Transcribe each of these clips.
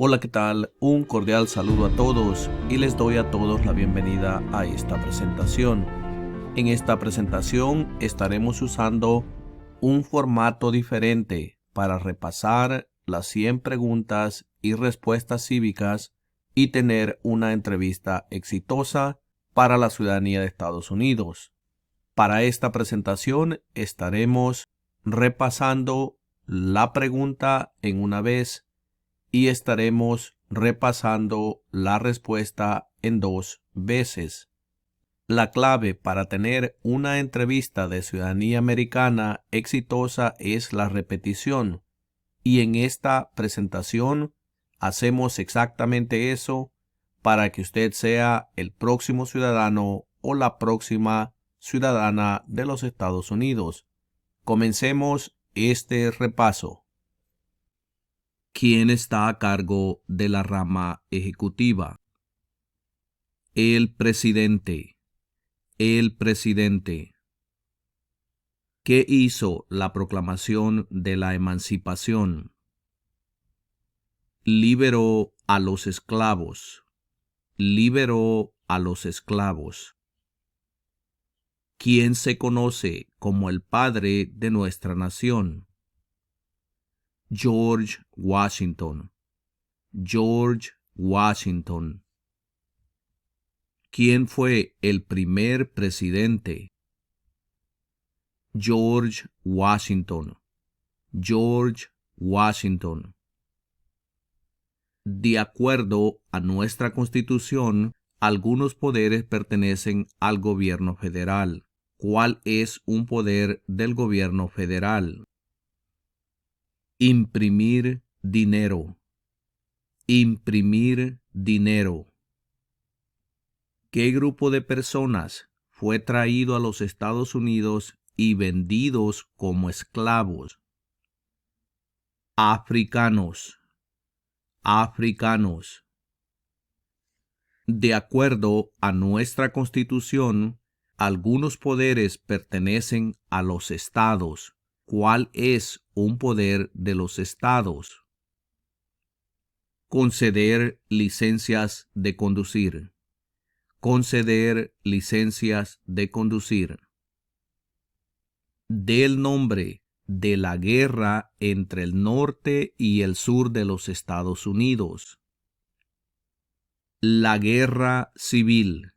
Hola, ¿qué tal? Un cordial saludo a todos y les doy a todos la bienvenida a esta presentación. En esta presentación estaremos usando un formato diferente para repasar las 100 preguntas y respuestas cívicas y tener una entrevista exitosa para la ciudadanía de Estados Unidos. Para esta presentación estaremos repasando la pregunta en una vez y estaremos repasando la respuesta en 2 veces. La clave para tener una entrevista de ciudadanía americana exitosa es la repetición, y en esta presentación hacemos exactamente eso para que usted sea el próximo ciudadano o la próxima ciudadana de los Estados Unidos. Comencemos este repaso. ¿Quién está a cargo de la rama ejecutiva? El presidente. El presidente. ¿Qué hizo la proclamación de la emancipación? Liberó a los esclavos. Liberó a los esclavos. ¿Quién se conoce como el padre de nuestra nación? George Washington. George Washington. ¿Quién fue el primer presidente? George Washington. George Washington. De acuerdo a nuestra Constitución, algunos poderes pertenecen al gobierno federal. ¿Cuál es un poder del gobierno federal? Imprimir dinero. Imprimir dinero. ¿Qué grupo de personas fue traído a los Estados Unidos y vendidos como esclavos? Africanos. Africanos. De acuerdo a nuestra Constitución, algunos poderes pertenecen a los estados. ¿Cuál es un poder de los estados? Conceder licencias de conducir. Conceder licencias de conducir. Del nombre de la guerra entre el norte y el sur de los Estados Unidos. La guerra civil.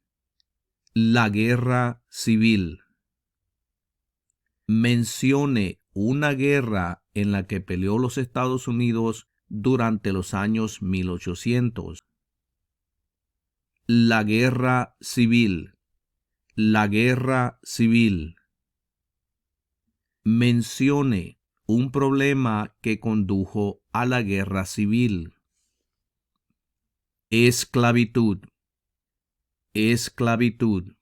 La guerra civil. Mencione una guerra en la que peleó los Estados Unidos durante los años 1800. La guerra civil. La guerra civil. Mencione un problema que condujo a la guerra civil. Esclavitud. Esclavitud.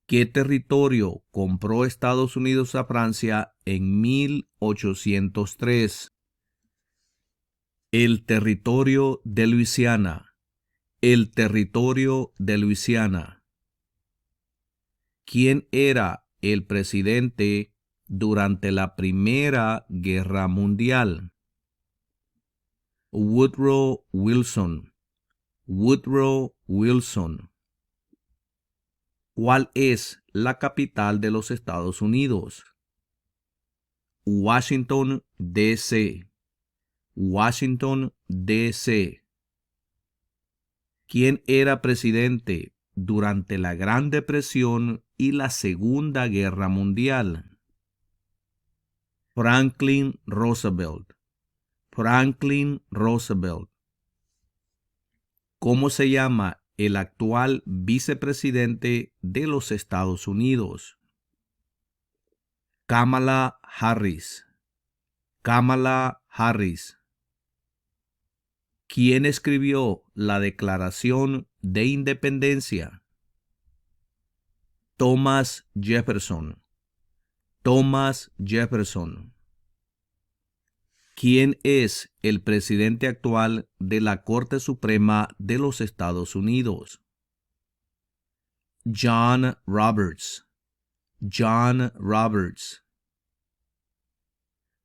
¿Qué territorio compró Estados Unidos a Francia en 1803? El territorio de Luisiana. El territorio de Luisiana. ¿Quién era el presidente durante la Primera Guerra Mundial? Woodrow Wilson. Woodrow Wilson. ¿Cuál es la capital de los Estados Unidos? Washington, D.C. Washington, D.C. ¿Quién era presidente durante la Gran Depresión y la Segunda Guerra Mundial? Franklin Roosevelt. Franklin Roosevelt. ¿Cómo se llama el actual vicepresidente de los Estados Unidos? Kamala Harris. Kamala Harris. ¿Quién escribió la Declaración de Independencia? Thomas Jefferson. Thomas Jefferson. ¿Quién es el presidente actual de la Corte Suprema de los Estados Unidos? John Roberts. John Roberts.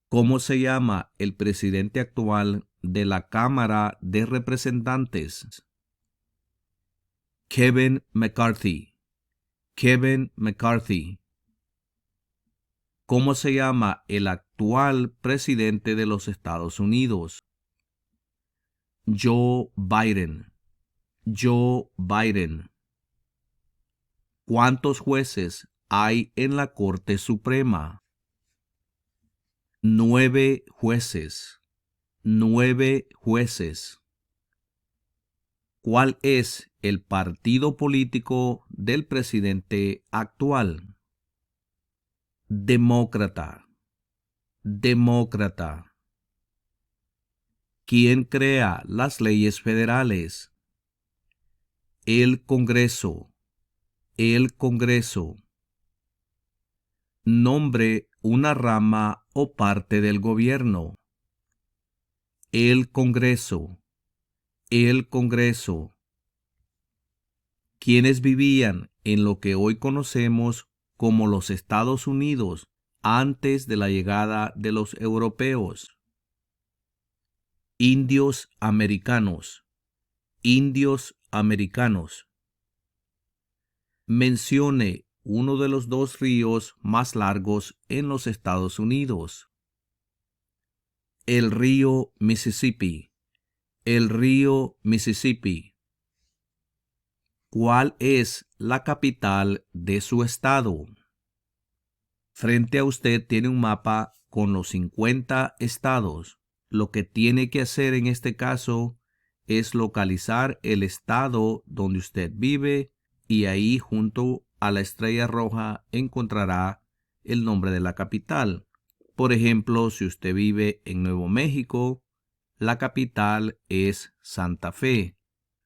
¿Cómo se llama el presidente actual de la Cámara de Representantes? Kevin McCarthy. Kevin McCarthy. ¿Cómo se llama el actual presidente de los Estados Unidos? Joe Biden. Joe Biden. ¿Cuántos jueces hay en la Corte Suprema? 9 jueces. 9 jueces. ¿Cuál es el partido político del presidente actual? Demócrata. Demócrata. ¿Quién crea las leyes federales? El Congreso. El Congreso. Nombre una rama o parte del gobierno. El Congreso. El Congreso. ¿Quiénes vivían en lo que hoy conocemos como los Estados Unidos antes de la llegada de los europeos? Indios americanos. Indios americanos. Mencione uno de los 2 ríos más largos en los Estados Unidos. El río Mississippi. El río Mississippi. ¿Cuál es la capital de su estado? Frente a usted tiene un mapa con los 50 estados. Lo que tiene que hacer en este caso es localizar el estado donde usted vive y ahí junto a la estrella roja encontrará el nombre de la capital. Por ejemplo, si usted vive en Nuevo México, la capital es Santa Fe.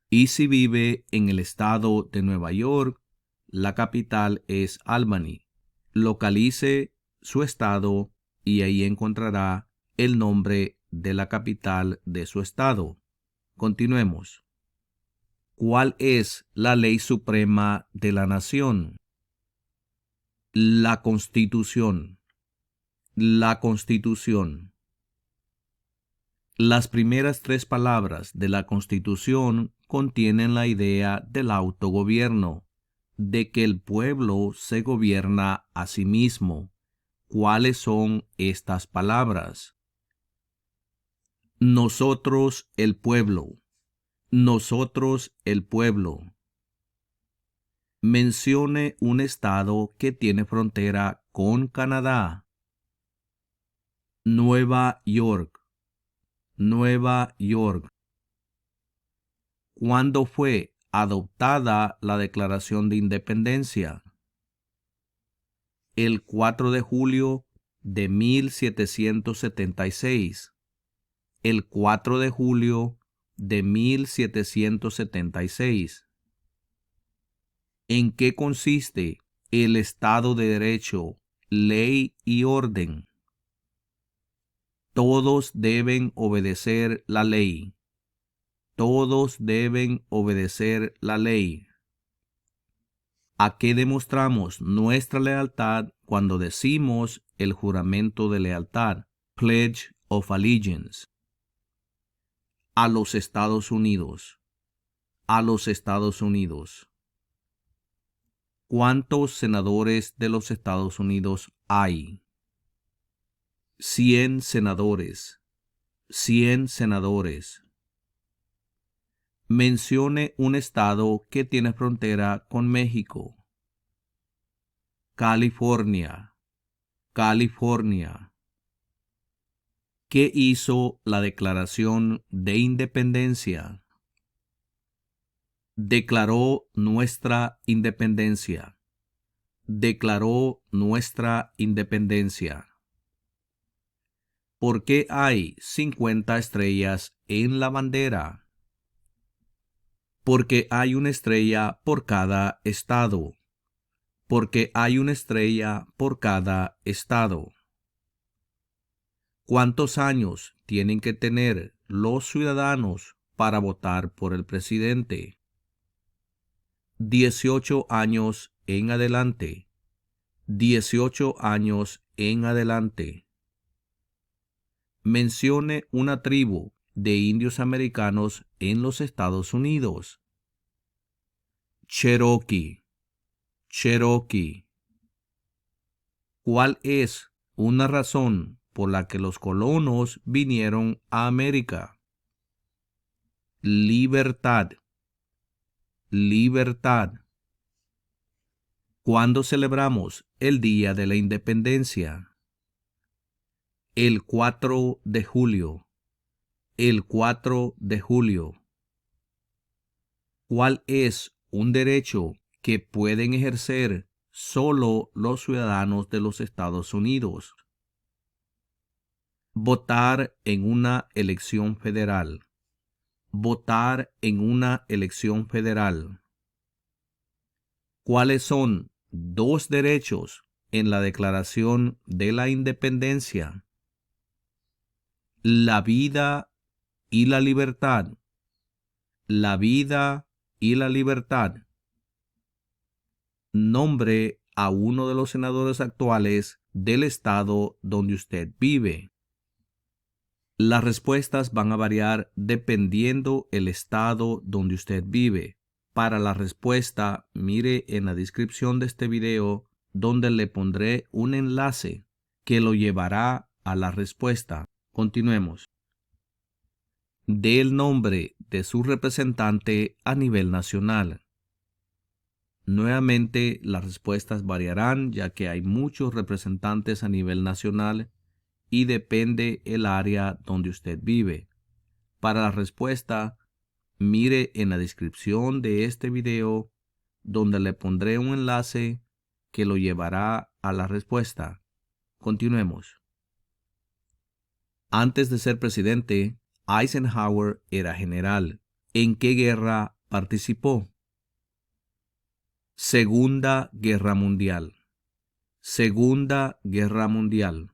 Y si vive en el estado de Nueva York, la capital es Albany. Localice su estado y ahí encontrará el nombre de la capital de su estado. Continuemos. ¿Cuál es la ley suprema de la nación? La Constitución. La Constitución. Las primeras 3 palabras de la Constitución contienen la idea del autogobierno, de que el pueblo se gobierna a sí mismo. ¿Cuáles son estas palabras? Nosotros el pueblo. Nosotros el pueblo. Mencione un estado que tiene frontera con Canadá. Nueva York. Nueva York. ¿Cuándo fue adoptada la Declaración de Independencia? El 4 de julio de 1776. El 4 de julio de 1776. ¿En qué consiste el Estado de Derecho, ley y orden? Todos deben obedecer la ley. Todos deben obedecer la ley. ¿A qué demostramos nuestra lealtad cuando decimos el juramento de lealtad? Pledge of Allegiance. A los Estados Unidos. A los Estados Unidos. ¿Cuántos senadores de los Estados Unidos hay? 100 senadores. 100 senadores. Mencione un estado que tiene frontera con México. California. California. ¿Qué hizo la Declaración de Independencia? Declaró nuestra independencia. Declaró nuestra independencia. ¿Por qué hay 50 estrellas en la bandera? Porque hay una estrella por cada estado. Porque hay una estrella por cada estado. ¿Cuántos años tienen que tener los ciudadanos para votar por el presidente? 18 años en adelante. 18 años en adelante. Mencione una tribu de indios americanos en los Estados Unidos? Cherokee. Cherokee. ¿Cuál es una razón por la que los colonos vinieron a América? Libertad. Libertad. ¿Cuándo celebramos el Día de la Independencia? El 4 de julio. El 4 de julio. ¿Cuál es un derecho que pueden ejercer solo los ciudadanos de los Estados Unidos? Votar en una elección federal. Votar en una elección federal. ¿Cuáles son dos derechos en la Declaración de la Independencia? La vida y la libertad. La vida y la libertad. Nombre a uno de los senadores actuales del estado donde usted vive. Las respuestas van a variar dependiendo el estado donde usted vive. Para la respuesta, mire en la descripción de este video donde le pondré un enlace que lo llevará a la respuesta. Continuemos. Dé el nombre de su representante a nivel nacional. Nuevamente, las respuestas variarán ya que hay muchos representantes a nivel nacional y depende el área donde usted vive. Para la respuesta, mire en la descripción de este video donde le pondré un enlace que lo llevará a la respuesta. Continuemos. Antes de ser presidente, Eisenhower era general. ¿En qué guerra participó? Segunda Guerra Mundial. Segunda Guerra Mundial.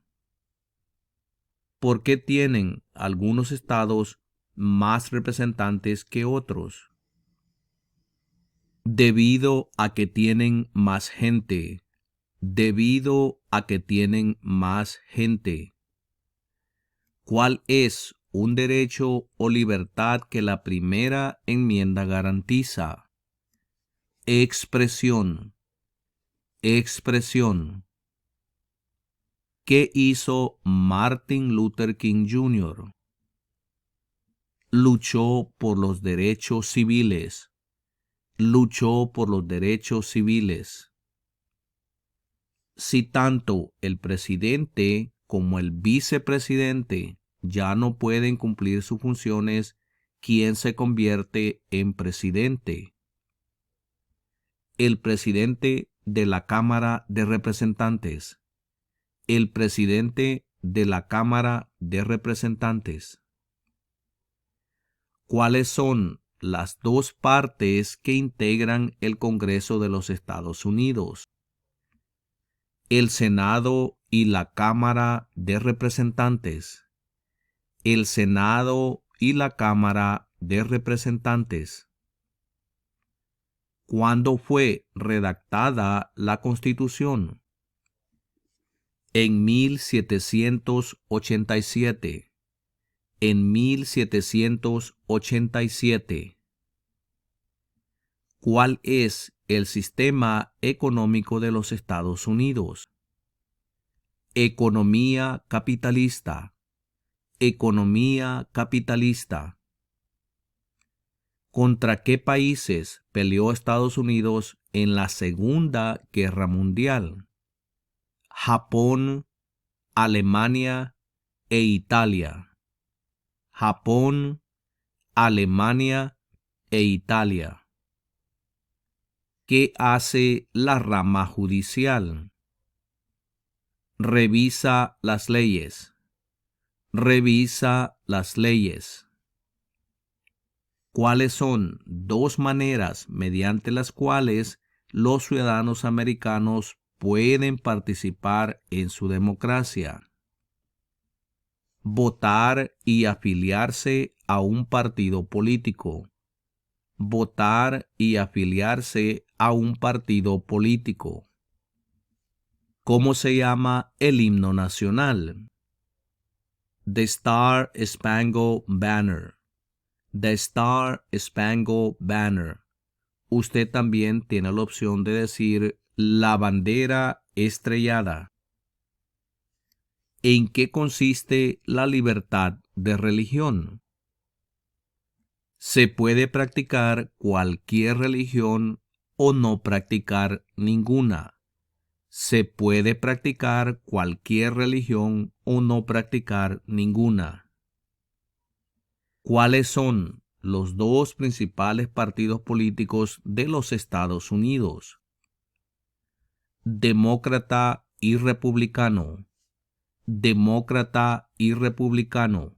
¿Por qué tienen algunos estados más representantes que otros? Debido a que tienen más gente. Debido a que tienen más gente. ¿Cuál es un derecho o libertad que la primera enmienda garantiza? Expresión. Expresión. ¿Qué hizo Martin Luther King Jr.? Luchó por los derechos civiles. Luchó por los derechos civiles. Si tanto el presidente como el vicepresidente ya no pueden cumplir sus funciones, ¿quién se convierte en presidente? El presidente de la Cámara de Representantes. El presidente de la Cámara de Representantes. ¿Cuáles son las dos partes que integran el Congreso de los Estados Unidos? El Senado y la Cámara de Representantes. El Senado y la Cámara de Representantes. ¿Cuándo fue redactada la Constitución? En 1787. En 1787. ¿Cuál es el sistema económico de los Estados Unidos? Economía capitalista. Economía capitalista. ¿Contra qué países peleó Estados Unidos en la Segunda Guerra Mundial? Japón, Alemania e Italia. Japón, Alemania e Italia. ¿Qué hace la rama judicial? Revisa las leyes. Revisa las leyes. ¿Cuáles son dos maneras mediante las cuales los ciudadanos americanos pueden participar en su democracia? Votar y afiliarse a un partido político. Votar y afiliarse a un partido político. ¿Cómo se llama el himno nacional? The Star Spangled Banner. The Star Spangled Banner. Usted también tiene la opción de decir la bandera estrellada. ¿En qué consiste la libertad de religión? Se puede practicar cualquier religión o no practicar ninguna. Se puede practicar cualquier religión o no practicar ninguna. ¿Cuáles son los dos principales partidos políticos de los Estados Unidos? Demócrata y republicano. Demócrata y republicano.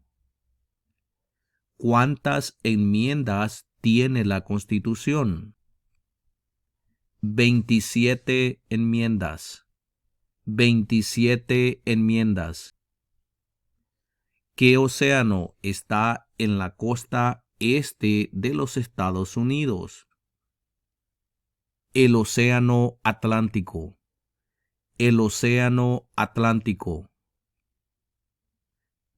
¿Cuántas enmiendas tiene la Constitución? 27 enmiendas. 27 enmiendas. ¿Qué océano está en la costa este de los Estados Unidos? El Océano Atlántico. El Océano Atlántico.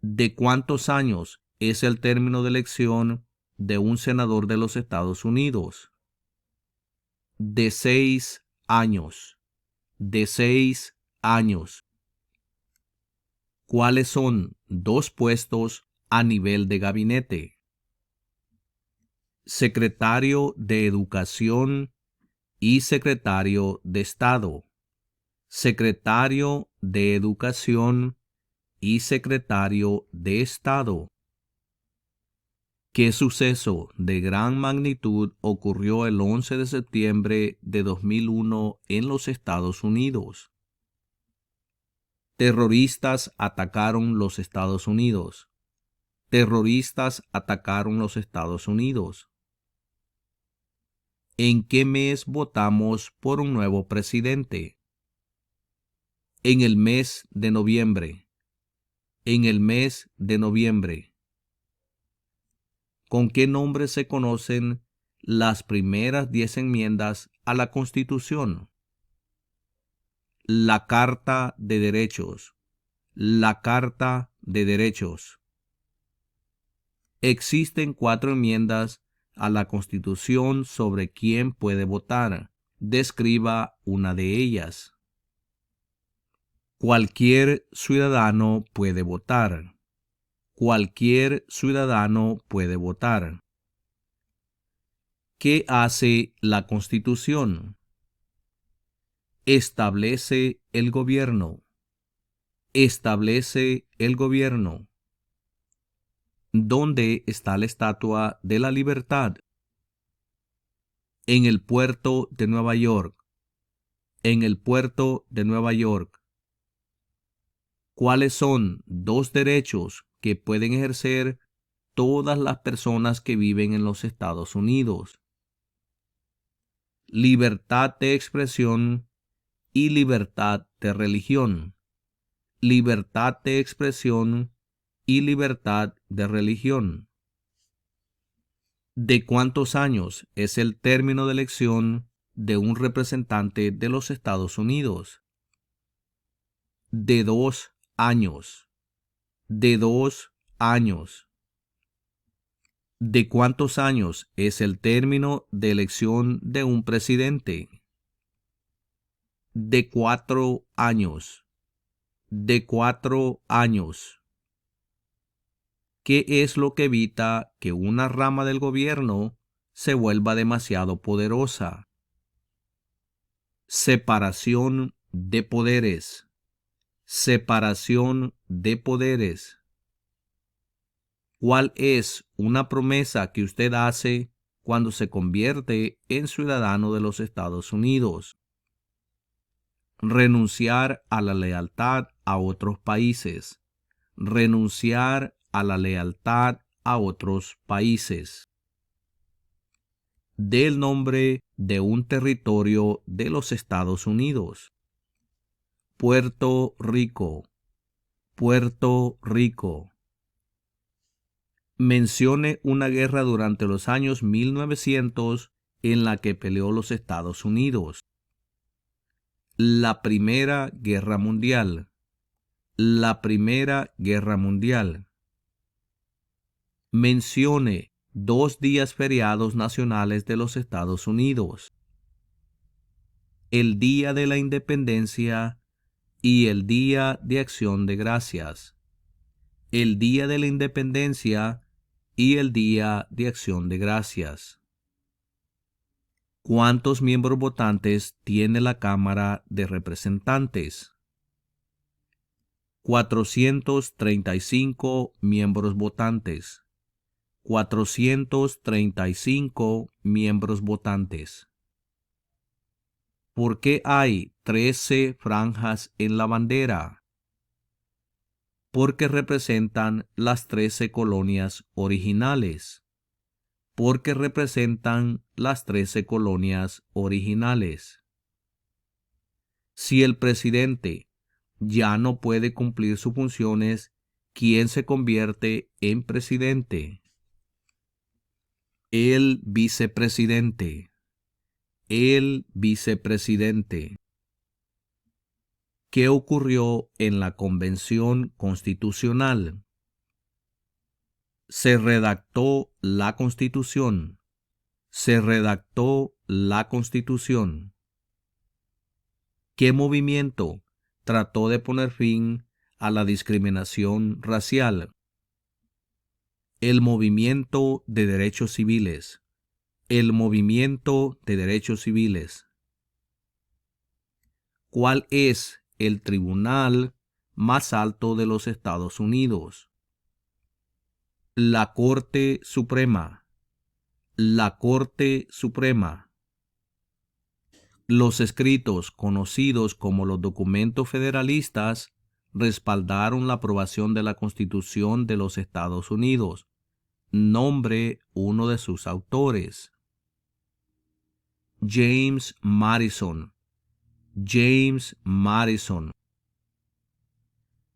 ¿De cuántos años es el término de elección de un senador de los Estados Unidos? De 6 años. De 6 años. ¿Cuáles son dos puestos a nivel de gabinete? Secretario de Educación y Secretario de Estado. Secretario de Educación y Secretario de Estado. ¿Qué suceso de gran magnitud ocurrió el 11 de septiembre de 2001 en los Estados Unidos? Terroristas atacaron los Estados Unidos. Terroristas atacaron los Estados Unidos. ¿En qué mes votamos por un nuevo presidente? En el mes de noviembre. En el mes de noviembre. ¿Con qué nombre se conocen las primeras 10 enmiendas a la Constitución? La Carta de Derechos. La Carta de Derechos. Existen 4 enmiendas a la Constitución sobre quién puede votar. Describa una de ellas. Cualquier ciudadano puede votar. Cualquier ciudadano puede votar. ¿Qué hace la Constitución? Establece el gobierno. Establece el gobierno. ¿Dónde está la Estatua de la Libertad? En el puerto de Nueva York. En el puerto de Nueva York. ¿Cuáles son 2 derechos que pueden ejercer todas las personas que viven en los Estados Unidos? Libertad de expresión y libertad de religión. Libertad de expresión y libertad de religión. ¿De cuántos años es el término de elección de un representante de los Estados Unidos? De 2 años. De 2 años. ¿De cuántos años es el término de elección de un presidente? De 4 años. De 4 años. ¿Qué es lo que evita que una rama del gobierno se vuelva demasiado poderosa? Separación de poderes. Separación de poderes. ¿Cuál es una promesa que usted hace cuando se convierte en ciudadano de los Estados Unidos? Renunciar a la lealtad a otros países. Renunciar a la lealtad a otros países. Del nombre de un territorio de los Estados Unidos. Puerto Rico. Puerto Rico. Mencione una guerra durante los años 1900 en la que peleó los Estados Unidos. La Primera Guerra Mundial. la Primera Guerra Mundial. Mencione 2 días feriados nacionales de los Estados Unidos: el Día de la Independencia y el Día de Acción de Gracias. El Día de la Independencia y el Día de Acción de Gracias. ¿Cuántos miembros votantes tiene la Cámara de Representantes? 435 miembros votantes. 435 miembros votantes. ¿Por qué hay 13 franjas en la bandera? Porque representan las 13 colonias originales. Porque representan las 13 colonias originales. Si el presidente ya no puede cumplir sus funciones, ¿quién se convierte en presidente? El vicepresidente. El vicepresidente. ¿Qué ocurrió en la Convención Constitucional? Se redactó la Constitución. Se redactó la Constitución. ¿Qué movimiento trató de poner fin a la discriminación racial? El movimiento de derechos civiles. El movimiento de derechos civiles. ¿Cuál es el tribunal más alto de los Estados Unidos? La Corte Suprema. La Corte Suprema. Los escritos conocidos como los documentos federalistas respaldaron la aprobación de la Constitución de los Estados Unidos. Nombre uno de sus autores. James Madison. James Madison.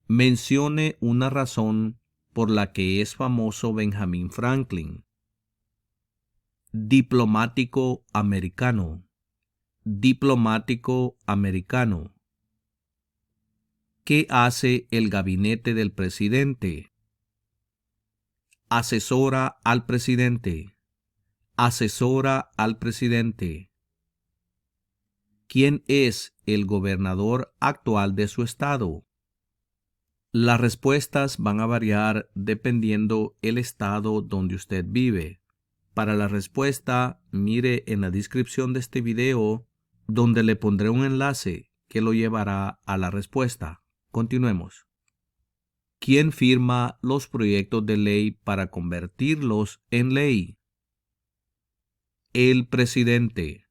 Mencione una razón por la que es famoso Benjamin Franklin. Diplomático americano. Diplomático americano. ¿Qué hace el gabinete del presidente? Asesora al presidente. Asesora al presidente. ¿Quién es el gobernador actual de su estado? Las respuestas van a variar dependiendo el estado donde usted vive. Para la respuesta, mire en la descripción de este video, donde le pondré un enlace que lo llevará a la respuesta. Continuemos. ¿Quién firma los proyectos de ley para convertirlos en ley? El presidente.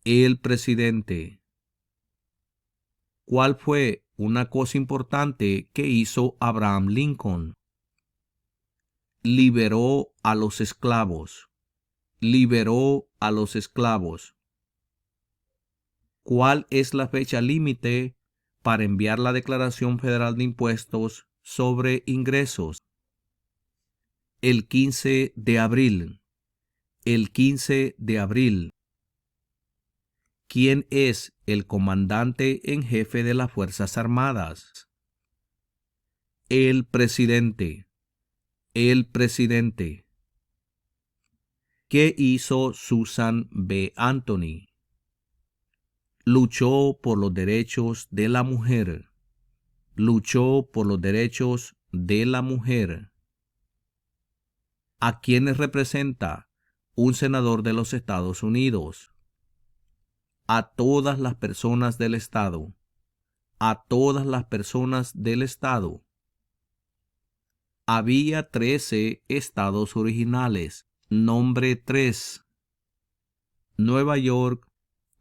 El presidente. ¿Cuál fue una cosa importante que hizo Abraham Lincoln? Liberó a los esclavos. Liberó a los esclavos. ¿Cuál es la fecha límite para enviar la Declaración Federal de Impuestos sobre Ingresos? El 15 de abril. El 15 de abril. ¿Quién es el comandante en jefe de las Fuerzas Armadas? El presidente. El presidente. ¿Qué hizo Susan B. Anthony? Luchó por los derechos de la mujer. Luchó por los derechos de la mujer. ¿A quiénes representa un senador de los Estados Unidos? A todas las personas del estado. A todas las personas del estado. Había 13 estados originales. Nombre 3. Nueva York,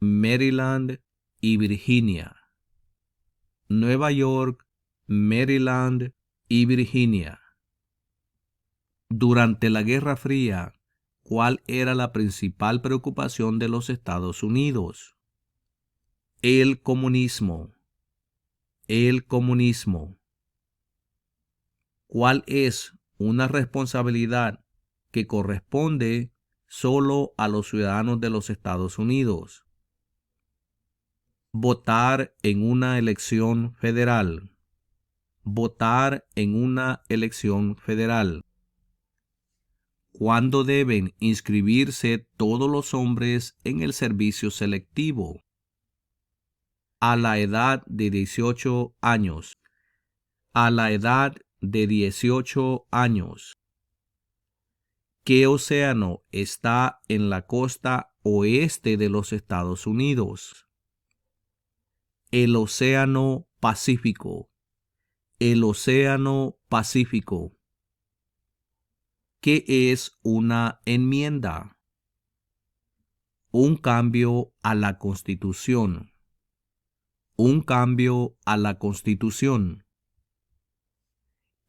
Maryland y Virginia. Nueva York, Maryland y Virginia. Durante la Guerra Fría, ¿cuál era la principal preocupación de los Estados Unidos? El comunismo. El comunismo. ¿Cuál es una responsabilidad que corresponde solo a los ciudadanos de los Estados Unidos? Votar en una elección federal. votar en una elección federal? ¿Cuándo deben inscribirse todos los hombres en el servicio selectivo? A la edad de 18 años. A la edad de 18 años. ¿Qué océano está en la costa oeste de los Estados Unidos? El Océano Pacífico. El Océano Pacífico. ¿Qué es una enmienda? Un cambio a la Constitución. Un cambio a la Constitución.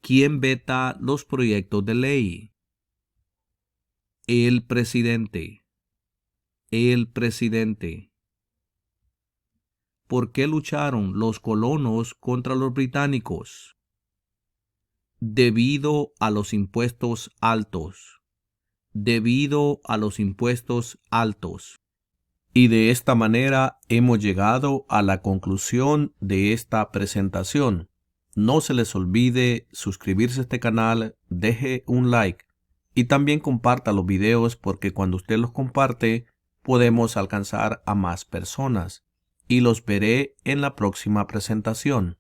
¿Quién veta los proyectos de ley? El presidente. El presidente. ¿Por qué lucharon los colonos contra los británicos? Debido a los impuestos altos. Debido a los impuestos altos. Y de esta manera hemos llegado a la conclusión de esta presentación. No se les olvide suscribirse a este canal, deje un like y también comparta los videos, porque cuando usted los comparte podemos alcanzar a más personas. Y los veré en la próxima presentación.